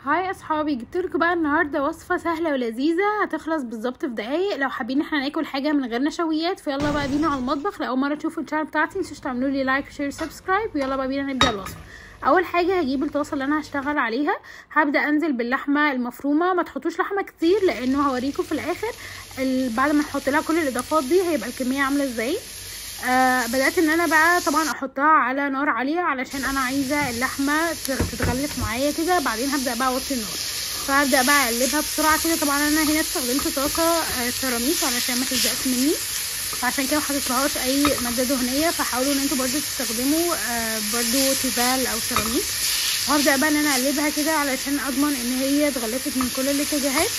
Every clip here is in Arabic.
هاي اصحابي، جبتلكوا بقى النهارده وصفه سهله ولذيذه هتخلص بالظبط في دقايق. لو حابين احنا ناكل حاجه من غير نشويات فيلا بقى بينا على المطبخ. لو اول مره تشوفوا الشانل بتاعتي متنسوش تعملوا لي لايك وشير سبسكرايب، ويلا بقى بينا نبدا الوصفه. اول حاجه هجيب الطاسه اللي انا هشتغل عليها، هبدا انزل باللحمه المفرومه. ما تحطوش لحمه كتير لانه هوريكم في الاخر بعد ما نحط لها كل الاضافات دي هيبقى الكميه عامله ازاي. بدأت ان انا بقى طبعا احطها على نار عالية علشان انا عايزة اللحمة تتغلف معايا كده. بعدين هبدأ بقى اوطي النار، فهبدأ بقى اقلبها بسرعة كده. طبعا انا هنا استخدمت طاسة سيراميك علشان ما تلزقش مني، فعشان كده محطتلهاش اي مادة دهنية. فحاولوا ان انتوا برضو تستخدموا برضو تيفال او سيراميك. وهبدأ بقى ان انا اقلبها كده علشان اضمن ان هي اتغلفت من كل الاتجاهات.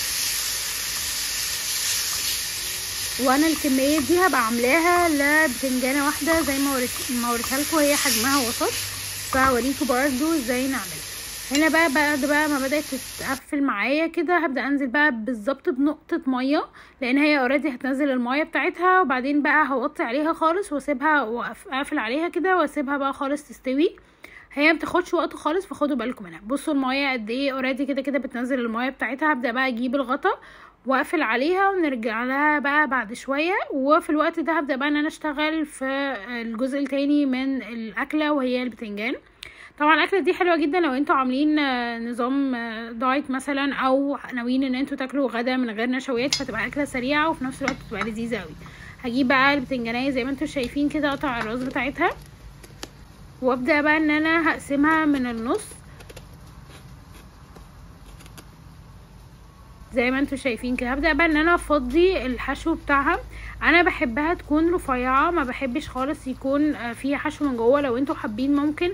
وانا الكميه دي هبقى عاملاها لبتنجانه واحده زي ما وريتها لكم، هي حجمها وسط، فهوريكم برضو ازاي نعملها. هنا بقى بعد بقى ما بدات تتقفل معايا كده هبدا انزل بقى بالظبط بنقطه ميه، لان هي اوريدي هتنزل الميه بتاعتها. وبعدين بقى هوطي عليها خالص واسيبها واقفل عليها كده واسيبها بقى خالص تستوي. هي ما بتاخدش وقت خالص، فخدوا بالكم منها. بصوا الميه قد ايه اوريدي كده بتنزل الميه بتاعتها. هبدا بقى اجيب الغطا واقفل عليها ونرجع لها بقى بعد شويه. وفي الوقت ده هبدا بقى ان انا اشتغل في الجزء التاني من الاكله وهي البتنجان. طبعا الاكله دي حلوه جدا لو انتوا عاملين نظام دايت مثلا، او ناويين ان انتوا تاكلوا غدا من غير نشويات، فتبقى اكله سريعه وفي نفس الوقت تبقى لذيذه قوي. هجيب بقى البتنجانيه زي ما انتوا شايفين كده، اقطع الراس بتاعتها وابدا بقى ان انا هقسمها من النص زي ما انتوا شايفين كده. هبدا بقى ان انا افضي الحشو بتاعها. انا بحبها تكون رفيعه، ما بحبش خالص يكون فيها حشو من جوه. لو انتوا حابين ممكن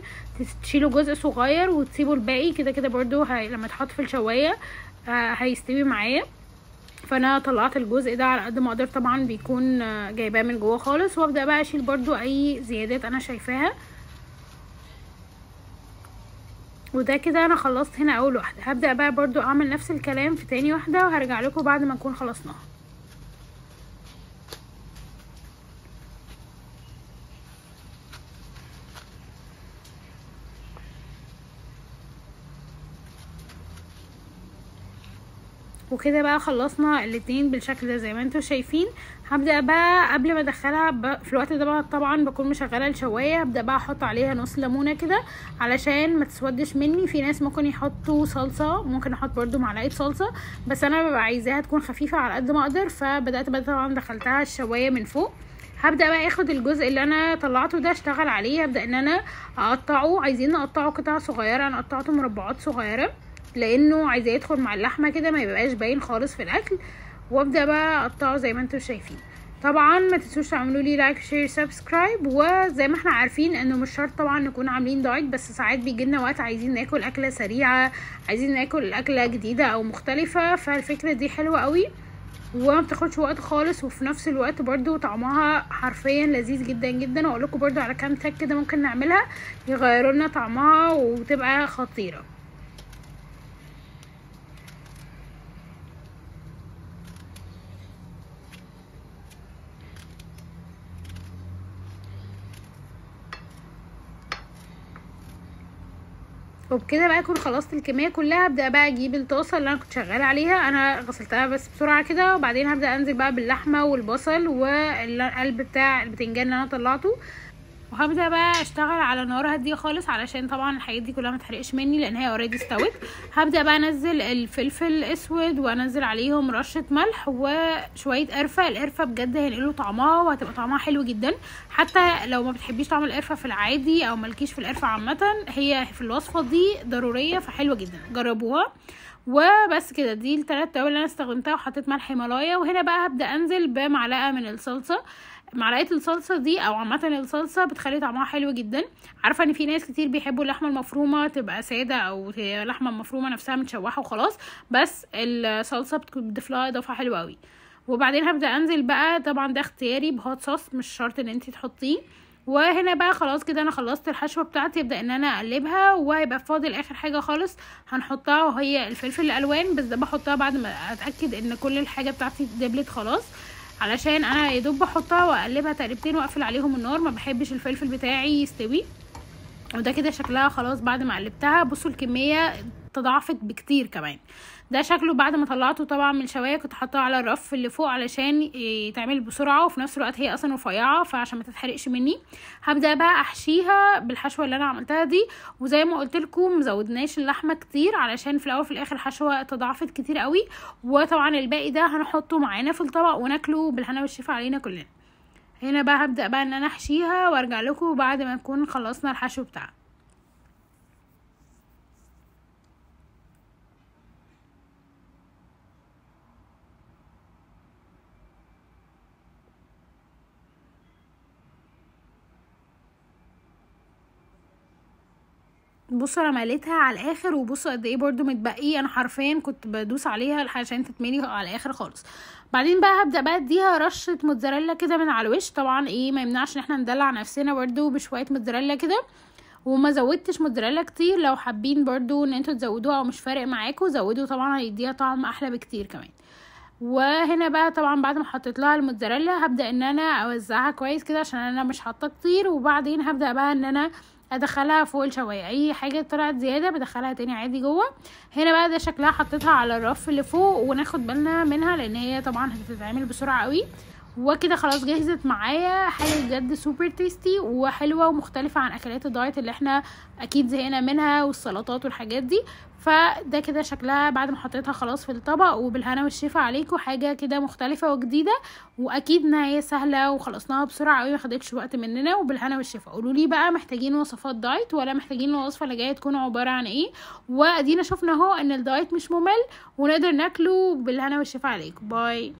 تشيلوا جزء صغير وتسيبوا الباقي كده برضو لما تحط في الشوايه هيستوي معايا. فانا طلعت الجزء ده على قد ما اقدر، طبعا بيكون جايباه من جوه خالص. وابدا بقى اشيل برضو اي زيادات انا شايفاها. وده كده انا خلصت هنا اول واحده. هبدا بقى برضو اعمل نفس الكلام في تاني واحده وهرجع لكم بعد ما نكون خلصناها. وكده بقى خلصنا الاتنين بالشكل ده زي ما انتوا شايفين. هبدا بقى قبل ما ادخلها في الوقت ده بقى طبعا بكون مشغله الشوايه. هبدا بقى احط عليها نص ليمونه كده علشان ما تسودش مني. في ناس ممكن يحطوا صلصه، ممكن احط برضو معلقه صلصه، بس انا ببقى عايزاها تكون خفيفه على قد ما اقدر. فبدات بقى طبعا دخلتها الشوايه من فوق. هبدا بقى اخد الجزء اللي انا طلعته ده اشتغل عليه. هبدا ان انا اقطعه. عايزين نقطعه قطع صغيره، انا قطعته مربعات صغيره لانه عايزاه يدخل مع اللحمه كده ما يبقاش باين خالص في الاكل. وابدا بقى اقطعه زي ما انتم شايفين. طبعا ما تنسوش تعملوا لي لايك شير سبسكرايب. وزي ما احنا عارفين انه مش شرط طبعا نكون عاملين دايت، بس ساعات بيجي لنا وقت عايزين ناكل اكله سريعه، عايزين ناكل اكله جديده او مختلفه. فالفكره دي حلوه قوي وما بتاخدش وقت خالص، وفي نفس الوقت برضو طعمها حرفيا لذيذ جدا جدا. واقول لكم برضو على كام تريك كده ممكن نعملها يغيروا لنا طعمها وتبقى خطيره. وبكده بقى اكون خلصت الكميه كلها. ابدا بقى اجيب الطاسه اللي انا كنت شغاله عليها، انا غسلتها بس بسرعه كده. وبعدين هبدا انزل بقى باللحمه والبصل والقلب بتاع البتنجان اللي انا طلعته. وهبدا بقى اشتغل على نار هاديه خالص علشان طبعا الحاجات دي كلها ما تحرقش مني لان هي اوريدي استوت. هبدا بقى انزل الفلفل الاسود وانزل عليهم رشه ملح وشويه قرفه. القرفه بجد هينقلوا طعمها وهتبقى طعمها حلو جدا. حتى لو ما بتحبيش طعم القرفه في العادي او مالكيش في القرفه عامه، هي في الوصفه دي ضروريه فحلوه جدا، جربوها. وبس كده، دي الثلاث توابل اللي انا استخدمتها وحطيت ملح هيمالايا. وهنا بقى هبدا انزل بمعلقه من الصلصه. معلقه الصلصه دي او عامه الصلصه بتخلي طعمها حلو جدا. عارفه ان في ناس كتير بيحبوا اللحمه المفرومه تبقى ساده او اللحمه المفرومه نفسها متشوحه وخلاص، بس الصلصه بتضيف لها اضافه حلوه قوي. وبعدين هبدا انزل بقى، طبعا ده اختياري، بهوت صوص، مش شرط ان انتي تحطيه. وهنا بقى خلاص كده انا خلصت الحشوه بتاعتي. ابدا ان انا اقلبها وهيبقى فاضل اخر حاجه خالص هنحطها وهي الفلفل الالوان. بس ده بحطها بعد ما اتاكد ان كل الحاجه بتاعتي دبلت خلاص، علشان انا يدوب بحطها واقلبها تقلبتين واقفل عليهم النار. ما بحبش الفلفل بتاعي يستوي. وده كده شكلها خلاص بعد ما قلبتها. بصوا الكميه تضاعفت بكتير كمان. ده شكله بعد ما طلعته طبعا من الشوايه. كنت حاطاه على الرف اللي فوق علشان يتعمل بسرعه، وفي نفس الوقت هي اصلا رفيعه فعشان ما تتحرقش مني. هبدا بقى احشيها بالحشوه اللي انا عملتها دي، وزي ما قلت لكم مزودناش اللحمه كتير علشان في الاول وفي الاخر الحشوه تضاعفت كتير قوي. وطبعا الباقي ده هنحطه معانا في الطبق وناكله بالهنا والشفا علينا كلنا. هنا بقى هبدا بقى ان انا احشيها وارجع لكم بعد ما نكون خلصنا الحشو بتاعها. بصوا انا مليتها على الاخر، وبصوا قد ايه برضو متبقي. انا حرفيا كنت بدوس عليها عشان تتملي على الاخر خالص. بعدين بقى هبدا بقى اديها رشه موتزاريلا كده من على الوش. طبعا ما يمنعش ان احنا ندلع نفسنا برضو بشويه موتزاريلا كده، وما زودتش موتزاريلا كتير. لو حابين برضو ان انتوا تزودوها او مش فارق معاكم زودوا، طبعا هيديها طعم احلى بكتير كمان. وهنا بقى طبعا بعد ما حطيت لها الموتزاريلا هبدا ان انا اوزعها كويس كده عشان انا مش حاطه كتير. وبعدين هبدا بقى ان انا ادخلها فوق الشوايه. اي حاجه طلعت زياده بدخلها تاني عادي جوه. هنا بقى ده شكلها، حطيتها على الرف اللي فوق وناخد بالنا منها لان هي طبعا هتتعمل بسرعه قوي. وكده خلاص جهزت معايا. حاجه بجد سوبر تيستي وحلوه ومختلفه عن اكلات الدايت اللي احنا اكيد زهقنا منها والسلطات والحاجات دي. فده كده شكلها بعد ما حطيتها خلاص في الطبق، وبالهنا والشفا عليكم. حاجه كده مختلفه وجديده، واكيد ان هي سهله وخلصناها بسرعه قوي، ما خدتش وقت مننا. وبالهنا والشفا. قولوا لي بقى محتاجين وصفات دايت ولا محتاجين الوصفه اللي جايه تكون عباره عن ايه؟ وادينا شفنا اهو ان الدايت مش ممل ونقدر ناكله. بالهنا والشفا عليكم. باي.